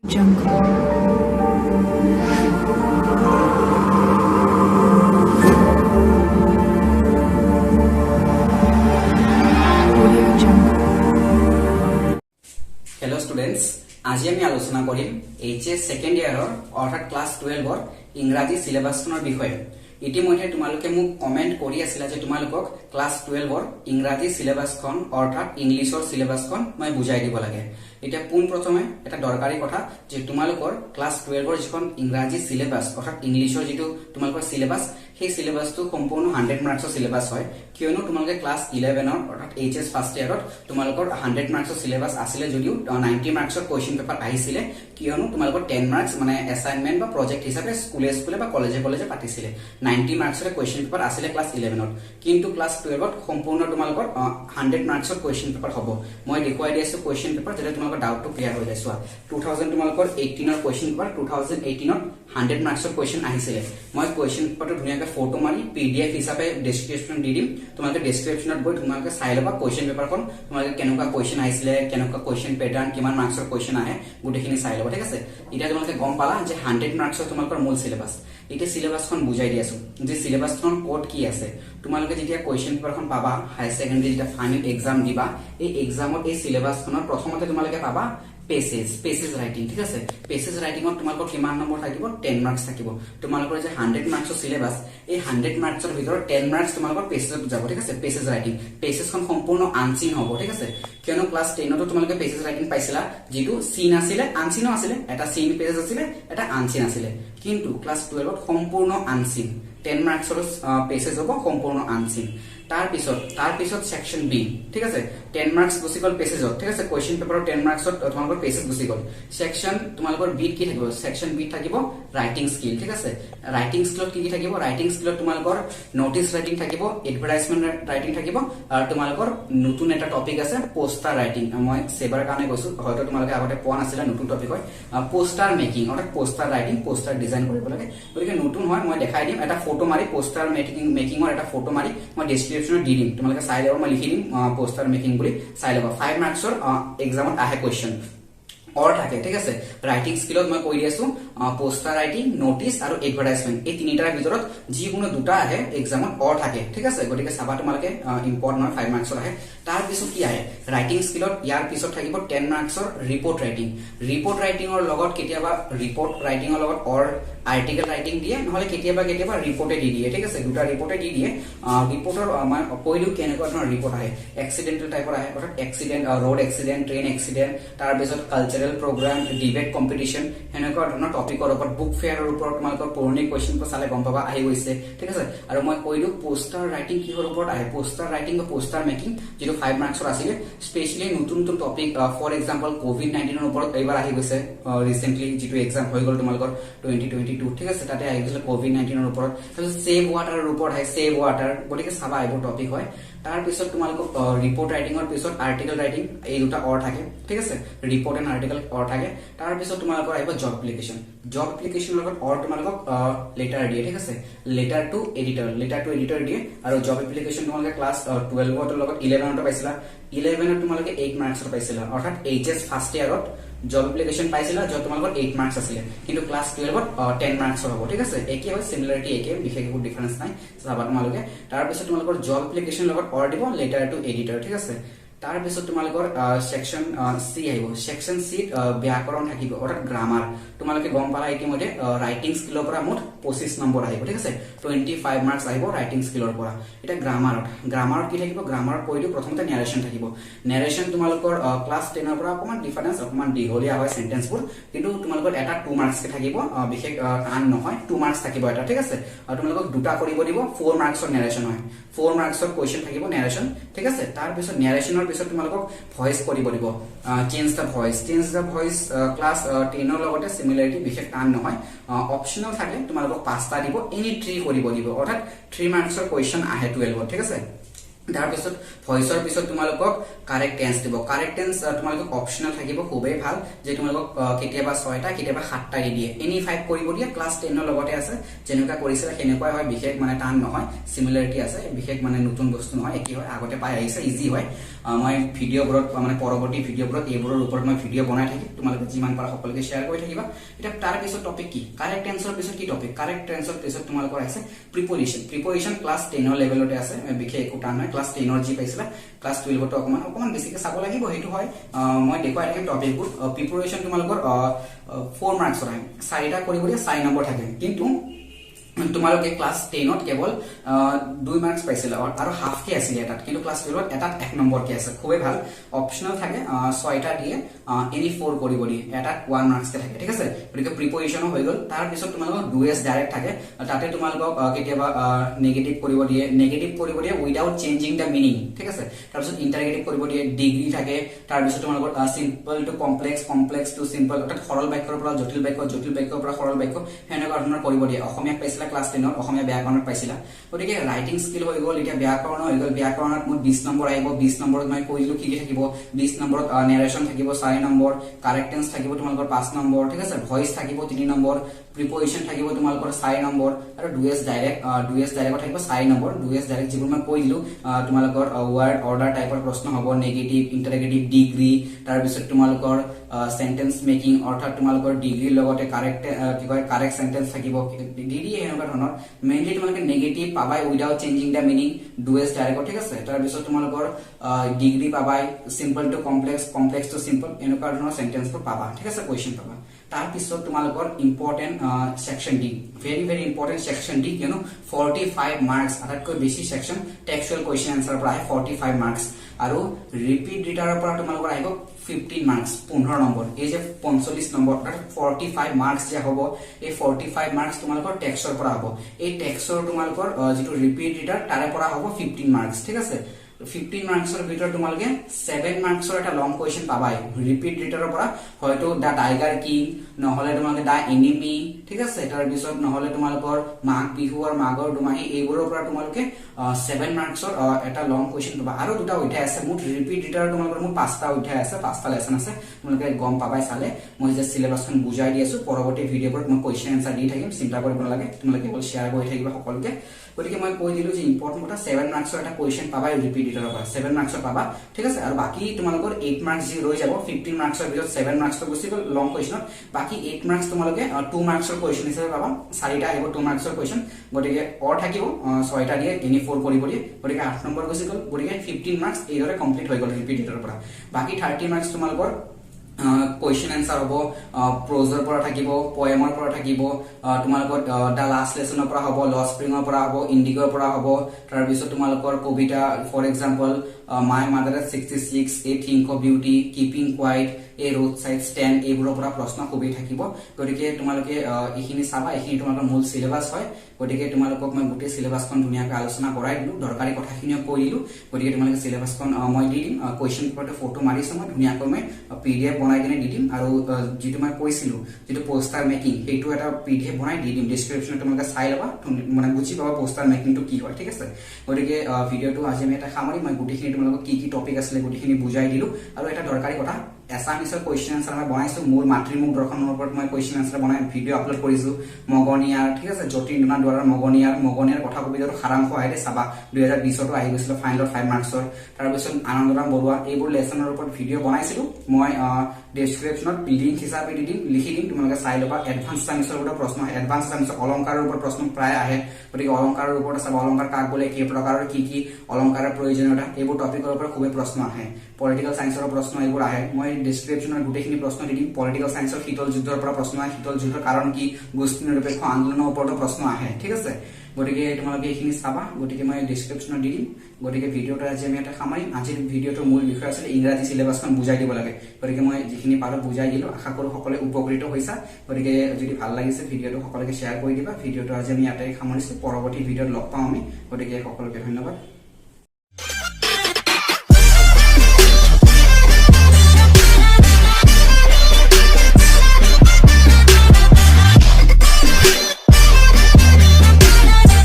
Jungle. Hello students, आज আমি আলোচনা কৰিম এইচএস সেকেন্ড ইয়াৰৰ অৰ্থাৎ ক্লাস 12 ৰ ইংৰাজী সিলেবাসখনৰ বিষয়ে। ইতিমধ্যে তোমালোকে মোক কমেন্ট কৰি আছিলা যে তোমালোকক ক্লাস 12 ৰ ইংৰাজী সিলেবাসখন অৰ্থাৎ ইংলিছৰ সিলেবাসখন মই বুজাই দিব লাগে। এটা পোন প্ৰথমে এটা দৰকাৰী কথা যে তোমালোকৰ ক্লাস 12 ৰ যিখন ইংৰাজী সিলেবাস অৰ্থাৎ ইংলিছৰ যেটো তোমালোকৰ সিলেবাস সেই সিলেবাসটো সম্পূৰ্ণ 100 মাৰ্কছৰ সিলেবাস হয়। কিয়নো তোমালোকে ক্লাস 11 ৰ অৰ্থাৎ এইচএস ফাৰ্ষ্ট ইয়াৰত তোমালোকৰ 100 মাৰ্কছৰ সিলেবাস আছিল যদিও 90 মাৰ্কছৰ কোৱেশ্চন পেপাৰ আহিছিল। কিয়নো তোমালোকৰ 10 মাৰ্কছ মানে এসাইনমেন্ট বা প্ৰজেক্ট হিচাপে স্কুলে বা কলেজে পাতিছিল। 90 মাৰ্কছৰ কোৱেশ্চন পেপাৰ আছিল ক্লাস 11 ত, কিন্তু ক্লাস 12 ত সম্পূৰ্ণ তোমালোকৰ 100 মাৰ্কছৰ কোৱেশ্চন পেপাৰ হ'ব। মই দেখুৱাই দিছো কোৱেশ্চন পেপাৰ যেটা তোমালোকৰ ডাউটটো ক্লিয়াৰ হৈ যায়। 2000 তোমালোকৰ 18 ৰ কোৱেশ্চন পেপাৰ 2018 ত 100 মাৰ্কছৰ কোৱেশ্চন আহিছিল। মই কোৱেশ্চন পেপাৰটো ধুনিয়াকৈ ফটো মাৰি পিডিএফ হিচাপে ডেসক্ৰিপচন দি দিম। তোমালোকে ডেসক্ৰিপচনত গৈ তোমালোকে চাই লবা কোৱেশ্চন পেপাৰখন তোমালোকে কেনেকুৱা কোৱেশ্চন আহিছিল, কেনেকুৱা কোৱেশ্চন প্যাটাৰ্ন, কিমান মাৰ্কছৰ কোৱেশ্চন আহে গুটেখিনি চাই লবা। ঠিক আছে, এতিয়া তোমালোকে গম পালা যে 100 মাৰ্কছৰ তোমালোকৰ মূল সিলেবাস। এতিয়া সিলেবাসখন বুজাই দি আছো যে সিলেবাসখন কোড কি আছে। তোমালোকে যেতিয়া কোৱেশ্চন পেপাৰখন পাবা হাই সেকেন্ডাৰী যেতিয়া ফাইনেল এক্সাম দিবা, এই এক্সামত এই সিলেবাসখনৰ প্ৰথমতে তোমালোকে পাবা পেছেজ ৰাইটিং। ঠিক আছে, পেছেজ ৰাইটিংত তোমালোকৰ কিমান নম্বৰ থাকিব? 10 মাৰ্কছ থাকিব। তোমালোকৰ যে 100 মাৰ্কছৰ সিলেবাস, এই 100 মাৰ্কছৰ ভিতৰত 10 মাৰ্কছ তোমালোকৰ পেছেজত যাব। ঠিক আছে, পেছেজ ৰাইটিং। পেছেজখন সম্পূৰ্ণ আনসিন হ'ব। ঠিক আছে, কিয়নো ক্লাস 10 ত তোমালোকে পেছেজ ৰাইটিং পাইছিলা যেটো সিন আছিল, আনসিনও আছিল, এটা সিন পেজ আছিল, এটা আনসিন আছিল। কিন্তু ক্লাস 12 ত সম্পূৰ্ণ আনসিন 10 মাৰ্কছৰ পেছেজ হ'ব সম্পূৰ্ণ আনসিন। তাৰ পিছত সেকশন বি। ঠিক আছে, 10 মাৰ্কছ গুছি গল পেছেজত। ঠিক আছে, কোৱেশ্চন পেপাৰৰ 10 মাৰ্কছত তোমালোকৰ পেছেজ গুছি গল। সেকশন তোমালোকৰ বি কি থাকিব? সেকশন বি থাকিব ৰাইটিং স্কিল। ঠিক আছে, ৰাইটিং স্কিলত কি থাকিব? ৰাইটিং স্কিলত তোমালোকৰ নোটিস ৰাইটিং থাকিব, এডভাৰটাইজমেন্ট ৰাইটিং থাকিব, আৰু তোমালোকৰ নতুন এটা টপিক আছে পোষ্টাৰ ৰাইটিং। মই সেবাৰ কাৰণে কৈছো, হয়তো তোমালোকে আগতে পোৱা নাছিল, নতুন টপিক হয় পোষ্টাৰ মেকিং অৰ্থাৎ পোষ্টাৰ ৰাইটিং, পোষ্টাৰ ডিজাইন কৰিব লাগে। গতিকে নতুন হয়, মই দেখাই দিম এটা ফটো মাৰি পোষ্টাৰ মেকিংৰ এটা ফটো মাৰি মই ডেসক্ৰিপচনত দি দিম। তোমালোকে চাই লবা, মই লিখি দিম পোষ্টাৰ মেকিং বুলি চাই লবা। 5 মাৰ্কছৰ এক্সামত আহে কোৱেশ্চন অৰ থাকে। ঠিক আছে, ৰাইটিং স্কিলত মই কৈ দি আছো পোষ্টাৰ ৰাইটিং, নোটিস আৰু এডভাৰটাইজমেন্ট, এই তিনিটাৰ ভিতৰত যিকোনো দুটা আহে এক্সামত অৰ থাকে। ঠিক আছে, গতিকে চাবা তোমালোকে ইম্পৰ্টেন্ট 5 মাৰ্কছৰ আহে। তাৰ পিছত কি আহে? ৰাইটিং স্কিলত ইয়াৰ পিছত থাকিব 10 মাৰ্কছৰ ৰিপৰ্ট ৰাইটিং। ৰিপৰ্ট ৰাইটিংৰ লগত কেতিয়াবা ৰিপৰ্ট ৰাইটিংৰ লগত অৰ আৰ্টিকেল ৰাইটিং দিয়ে, নহলে কেতিয়াবা ৰিপৰ্টে দি দিয়ে। ঠিক আছে, দুটা ৰিপৰ্টে দি দিয়ে। ৰিপৰ্টৰ মই কৈলো কেনেকুৱা ধৰণৰ ৰিপৰ্ট আহে। এক্সিডেন্টেল টাইপৰ আহে, অৰ্থাৎ accident, road accident, train accident, তাৰ পিছত কালচাৰেল প্ৰগ্ৰাম, ডিবেট কম্পিটিশন, এনেকুৱা ধৰণৰ টপিকৰ ওপৰত, বুক ফেয়াৰৰ ওপৰত তোমালোকৰ পুৰণি কোৱেশ্চনটো চালে গম পাবা আহি গৈছে। ঠিক আছে, আৰু মই কৈলো পোষ্টাৰ ৰাইটিং কিহৰ ওপৰত আহে? পোষ্টাৰ ৰাইটিং বা পোষ্টাৰ মেকিং, যেটো 5 মাৰ্কছৰ আছিল। স্পেশালি নতুন টপিক, ফৰ এক্সাম্পল কোভিড-19 ওপৰত এইবাৰ আহি গৈছে ৰিসেন্টলি, যেটো এক্সাম হৈ গল তোমালোকৰ 2022। ঠিক আছে, তাতে আহি গৈছে কোভিড-19 ওপৰত। তাৰপিছত সেভ ৱাটাৰৰ ওপৰত আহে, সেভ ৱাটাৰ। গতিকে চাবা এইবোৰ টপিক হয়। তাৰ পিছত তোমালোকক ৰিপৰ্ট ৰাইটিংৰ পিছত আৰ্টিকেল ৰাইটিং, এই দুটা অৰ থাকে। ঠিক আছে, ৰিপৰ্ট এণ্ড আৰ্টিকেল অৰ থাকে। তাৰ পিছত তোমালোকৰ আহিব জব এপ্লিকেশন। জব এপ্লিকেশনৰ লগত অৰ তোমালোকক লেটাৰ দিয়ে। ঠিক আছে, লেটাৰ টু এডিটৰ দিয়ে। আৰু জব এপ্লিকেশন তোমালোকে ক্লাস 12 ৰ লগত 11 ত পাইছিলা। 11 ত তোমালোকে 8 মাৰ্কছৰ পাইছিলা, অৰ্থাৎ এইচএস ফাৰ্ষ্ট ইয়াৰত জব এপ্লিকেশন পাইছিলা যত তোমালোকৰ 8 মাৰ্কছ আছিল, কিন্তু ক্লাস 12 ত 10 মাৰ্কছৰ হ'ব। ঠিক আছে, একে হয়, সিমিলাৰিটি একে, বিশেষ একো ডিফাৰেন্স নাই। চাবা তোমালোকে। তাৰ পিছত তোমালোকৰ জব এপ্লিকেশন লগত অৰ দিব লেটাৰ টু এডিটৰ। ঠিক আছে, তাৰ পিছত তোমালোকৰ সেকশন সি আহিব। সেকশন সি ব্যাকৰণ থাকিব, অৰ্থাৎ গ্ৰামাৰ। তোমালোকে গম পালা ইতিমধ্যে ৰাইটিং স্কিলৰ পৰা মুঠ 25 নম্বৰ আহিব। ঠিক আছে, 25 মাৰ্কছ আহিব ৰাইটিং স্কিলৰ পৰা। এটা গ্ৰামাৰত কি থাকিব? গ্ৰামাৰত কৈ দিও প্ৰথমতে নেৰেশন থাকিব। নেৰেশন তোমালোকৰ ক্লাস 10 ৰ পৰা অকমান ডিফাৰেন্স, অকমান দীঘলীয়া হয় সেন্টেন্সবোৰ, কিন্তু তোমালোকৰ এটা 2 মাৰ্কছ কে থাকিব, বিশেষ টান নহয়, 2 মাৰ্কছ থাকিব এটা। ঠিক আছে, আৰু তোমালোকক দুটা কৰিব দিব, 4 মাৰ্কছৰ নেৰেশন হয়, 4 মাৰ্কছৰ কোৱেশ্চন থাকিব নেৰেশন। ঠিক আছে, তাৰ পিছত নেৰেশনৰ পিছত তোমালোকক ভয়েস কৰিব দিব, চেঞ্জ দা ভয়েস। ক্লাস 10 ৰ লগতে সিমিলাৰিটি, বিশেষ টান নহয়। অপশনাল থাকে, তোমালোকক 5টা দিব, এনি 3 কৰিব দিব, অৰ্থাৎ 3 মাৰ্কছৰ কোৱেশ্চন আহে 12 ত। ঠিক আছে, তাৰ পিছত ভয়েসৰ পিছত তোমালোকক কারেক্ট টেন্স দিব কারেক্ট টেন্স তোমালোকক অপশনাল থাকিব খুবেই ভাল যে তোমালোকক কেতিয়াবা 6টা কেতিয়াবা 7টা দি দিয়ে এনি 5 কৰিব দিয়ে ক্লাস 10 ৰ লগতে আছে যেনেকা কৰিছিল সেনেকুৱাই হয় বিশেষ মানে টান নহয় সিমিলাৰিটি আছে বিশেষ মানে নতুন বস্তু নহয় একি হয় আগতে পাই আহিছে ইজি হয় মই ভিডিঅ'বোৰত মানে পৰৱৰ্তী ভিডিঅ'বোৰত এইবোৰৰ ওপৰত মই ভিডিঅ' বনাই থাকিম তোমালোকে যিমান পাৰা সকলোকে শেয়াৰ কৰি থাকিবা এটা তাৰ পিছত টপিক কি কাৰেক্ট টেন্সৰ পিছত কি টপিক কাৰেক্ট টেন্সৰ পিছত তোমালোকৰ আছে প্ৰিপজিশন ক্লাস 10 ৰ লেভেলতে আছে বিশেষ একো টান নহয় ক্লাস 10 ৰ যি পাইছিলা ক্লাস 12 ত অকমান বেছিকে চাব লাগিব হেতু হয় মই দেখুৱাই থাকিম টপিকবোৰ প্ৰিপৰেচন তোমালোকৰ 4 মাৰ্কছৰ হয় 4টা কৰিব দিয়ে 4 নম্বৰ থাকে কিন্তু তোমালোকে ক্লাস 10 ত কেৱল 2 মাৰ্কস পাইছিল আৰু হাফ কে আছিল এটাত কিন্তু ক্লাস 12 ত এটাত 1 নম্বৰ কে আছে খুবেই ভাল অপশনাল থাকে 6টা দিয়ে এনি 4 কৰিব দিয়ে এটাত 1 মাৰ্কস কে থাকে ঠিক আছে গতিকে প্ৰিপজিশন হৈ গল তাৰ পিছত তোমালোকৰ ডুএস ডাইৰেক্ট থাকে তাতে তোমালোকক কেতিয়াবা নেগেটিভ কৰিব দিয়ে উইদাউট চেঞ্জিং দা মিনিং ঠিক আছে তাৰ পিছত ইন্টাৰগেটিভ কৰিব দিয়ে ডিগ্ৰী থাকে তাৰ পিছত তোমালোকৰ simple to complex to simple অৰ্থাৎ সৰল বাক্যৰ পৰা জটিল বাক্যৰ পৰা সৰল বাক্য হেনেকুৱা ধৰণৰ কৰিব দিয়ে অসমীয়া পাইছিলা ক্লাস 10 ত অসমীয়া ব্যাকৰণত পাইছিলা গতিকে ৰাইটিং স্কিল হৈ গল এতিয়া ব্যাকৰণ হৈ গল ব্যাকৰণত মোৰ 20 নম্বৰ আহিব 20 নম্বৰত মই কৈ দিলো কি থাকিব 20 নম্বৰত নেৰেশন থাকিব 4 নম্বৰ কাৰেক্ট টেন্স থাকিব তোমালোকৰ 5 নম্বৰ ঠিক আছে ভয়েস থাকিব 3 নম্বৰ প্ৰিপজিশন থাকিব তোমালোকৰ 4 নম্বৰ আৰু ডুএস ডাইৰেক্ট থাকিব 4 নম্বৰ ডুএস ডাইৰেক্ট যিবোৰ মই কৈ দিলো তোমালোকৰ ওয়াৰ্ড অৰ্ডাৰ টাইপৰ প্ৰশ্ন হ'ব নেগেটিভ ইন্টাৰগেটিভ ডিগ্ৰী তাৰ পিছত তোমালোকৰ সেন্টেন্স মেকিং অৰ্থাৎ তোমালোকৰ ডিগ্ৰীৰ লগতে কাৰেক্ট কি কয় কাৰেক্ট সেন্টেন্স থাকিব ডিগ্ৰী এনেকুৱা ধৰণৰ মেইনলি তোমালোকে নেগেটিভ পাবাই উইদাউট চেঞ্জিং দা মিনিং ডুএস ডাইৰেক্ট ঠিক আছে তাৰ পিছত তোমালোকৰ ডিগ্ৰী পাবাই simple to complex to simple এনেকুৱা ধৰণৰ সেন্টেন্সবোৰ পাবা ঠিক আছে কোৱেশ্চন পাবা তাৰ পিছত তোমালোকৰ important section D very important section D কিয়নো 45 মাৰ্কস আটাইতকৈ বেছি সেকশন টেক্সচুৱেল কোৱেশ্চন আনসাৰ পৰা আহে 45 মাৰ্কস আৰু ৰিপিট ৰিটাৰৰ পৰা তোমালোকৰ আহিব 15 মাৰ্কস 15 নম্বৰ এই যে 45 নম্বৰ অৰ্থাৎ 45 মাৰ্কস যে হ'ব এই 45 মাৰ্কস তোমালোকৰ টেক্সটৰ পৰা হ'ব এই টেক্সটৰ তোমালোকৰ যেটো ৰিপিট ৰিটাৰ তাৰে পৰা হ'ব 15 মাৰ্কস ঠিক আছে 15 মাৰ্কসৰ ভিতৰত তোমালোকে 7 মাৰ্কসৰ এটা লং কোৱেশ্চন পাবাই ৰিপিট ৰিটাৰৰ পৰা হয়তো দা টাইগাৰ কিং নহলে তোমালোকে দা এনিমি ঠিক আছে তাৰ পিছত নহলে তোমালোকৰ মাঘ বিহু আৰু মাঘৰ দুমাহী এইবোৰৰ পৰা তোমালোকে 7 মাৰ্কসৰ এটা লং কোৱেশ্চন পাবা আৰু দুটা উঠাই আছে মুঠ ৰিপিট ৰিটাৰ তোমালোকৰ মুঠ 5টা উঠাই আছে 5টা লেসন আছে তোমালোকে গম পাবাই চালে মই যে সিলেবাসখন বুজাই দি আছো পৰৱৰ্তী ভিডিঅ'বোৰত মই কোৱেশ্চন আনসাৰ দি থাকিম চিন্তা কৰিব নালাগে তোমালোকে কেৱল শেয়াৰ কৰি থাকিবা সকলোকে গতিকে মই কৈ দিলো যে ইম্পৰ্টেন্ট কথা 7 মাৰ্কসৰ এটা কোৱেশ্চন পাবাই ৰিপিট ৰিটাৰৰ পৰা 7 মাৰ্কসৰ পাবা ঠিক আছে আৰু বাকি তোমালোকৰ 8 মাৰ্কস যি ৰৈ যাব 15 মাৰ্কসৰ ভিতৰত 7 মাৰ্কস গুছি গল লং কোৱেশ্চনত বাকি 8 মাৰ্কস তোমালোকে 2 মাৰ্কসৰ কোৱেশ্চন হিচাপে পাবা 4টা আহিব 2 মাৰ্কসৰ কোৱেশ্চন গতিকে অৰ থাকিব 6টা দিয়ে এনি 4 কৰিব দিয়ে গতিকে 8 নম্বৰ গুছি গল গতিকে 15 মাৰ্কস এইদৰে কমপ্লিট হৈ গল ৰিপিট ৰিটাৰৰ পৰা বাকি 30 মাৰ্কস তোমালোকৰ কোৱেশ্চন আনসাৰ হ'ব প্ৰজৰ পৰা থাকিব পয়েমৰ পৰা থাকিব তোমালোকৰ দা লাষ্ট লেসনৰ পৰা হ'ব ল স্প্ৰিংৰ পৰা হ'ব ইন্ডিগৰ পৰা হ'ব তাৰ পিছত তোমালোকৰ কবিতা for example my mother at 66 a thing of beauty keeping quiet a roadside stand এইবোৰৰ পৰা প্ৰশ্ন খুবেই থাকিব গতিকে তোমালোকে এইখিনি চাবা এইখিনি তোমালোকৰ মূল সিলেবাস হয় গতিকে তোমালোকক মই গোটেই সিলেবাসখন ধুনিয়াকৈ আলোচনা কৰাই দিলো দৰকাৰী কথাখিনিও কৈ দিলো গতিকে তোমালোকে সিলেবাসখন মই দি দিম কোৱেশ্চন পেপাৰটো ফটো মাৰিছো মই ধুনিয়াকৈ মই পিডিএফ বনাই কিনে দি দিম আৰু যেটো মই কৈছিলো যেটো পোষ্টাৰ মেকিং হেতু এটা পিডিএফ বনাই দি দিম ডেসক্ৰিপচনত তোমালোকে চাই লবা মানে বুজি পাবা পোষ্টাৰ মেকিংটো কি হয় ঠিক আছে গতিকে ভিডিঅটো আজি আমি এটা সামৰি মই গোটেইখিনি তোমালোকক কি টপিক আছিল গোটেইখিনি বুজাই দিলো আৰু এটা দৰকাৰী কথা এছামিছৰ কোৱেশ্চন আনসাৰ মই বনাইছো মোৰ মাতৃমুখ দৰ্শনৰ ওপৰত মই কোৱেশ্চন আনসাৰ বনাই ভিডিঅ আপলোড কৰিছো মগনিয়াৰ ঠিক আছে জ্যোতিৰ্ণা দুৱাৰৰ মগনিয়াৰ কথা কবিতাৰ সাৰাংশ আহিলে চাবা 2020 ত আহি গৈছিল ফাইনেলৰ 5 মাৰ্কসৰ তাৰ পিছত আনন্দৰাম বৰুৱা এইবোৰ লেসনৰ ওপৰত ভিডিঅ বনাইছিলো মই ডেসক্ৰিপচনত লিংক হিচাপে দি দিম লিখি দিম তোমালোকে চাই লবা এডভান্স সামিছৰ ওপৰত প্ৰশ্ন এডভান্স সামিছৰ অলংকাৰৰ ওপৰত প্ৰশ্ন প্ৰায় আহে গতিকে অলংকাৰৰ ওপৰত চাবা অলংকাৰ কাক বোলে কি প্ৰকাৰৰ কি অলংকাৰৰ প্ৰয়োজনীয়তা এইবোৰ টপিকৰ ওপৰত খুবেই প্ৰশ্ন আহে পলিটিক্যাল সায়েন্সৰ প্ৰশ্ন এইবোৰ আহে মই ডেসক্ৰিপচনত গুটেখিনি প্ৰশ্ন দি দিম পলিটিক্যাল সায়েন্সৰ শীতল যুদ্ধৰ পৰা প্ৰশ্ন আহে শীতল যুদ্ধৰ কাৰণ কি গোষ্ঠী নিৰপেক্ষ আন্দোলনৰ ওপৰত প্ৰশ্ন আহে ঠিক আছে গতিকে তোমালোকে এইখিনি চাবা গতিকে মই ডেসক্ৰিপচনত দি দিম গতিকে ভিডিঅটো আজি আমি এটা সামৰিম আজিৰ ভিডিঅটোৰ মূল বিষয় আছিল ইংৰাজী সিলেবাসখন বুজাই দিব লাগে গতিকে মই যিখিনি পাৰো বুজাই দিলো আশা কৰো সকলোৱে উপকৃত হৈছা গতিকে যদি ভাল লাগিছে ভিডিঅটো সকলোকে শেয়াৰ কৰি দিবা ভিডিঅটো আজি আমি ইয়াতে সামৰিছো পৰৱৰ্তী ভিডিঅত লগ পাম আমি গতিকে সকলোকে ধন্যবাদ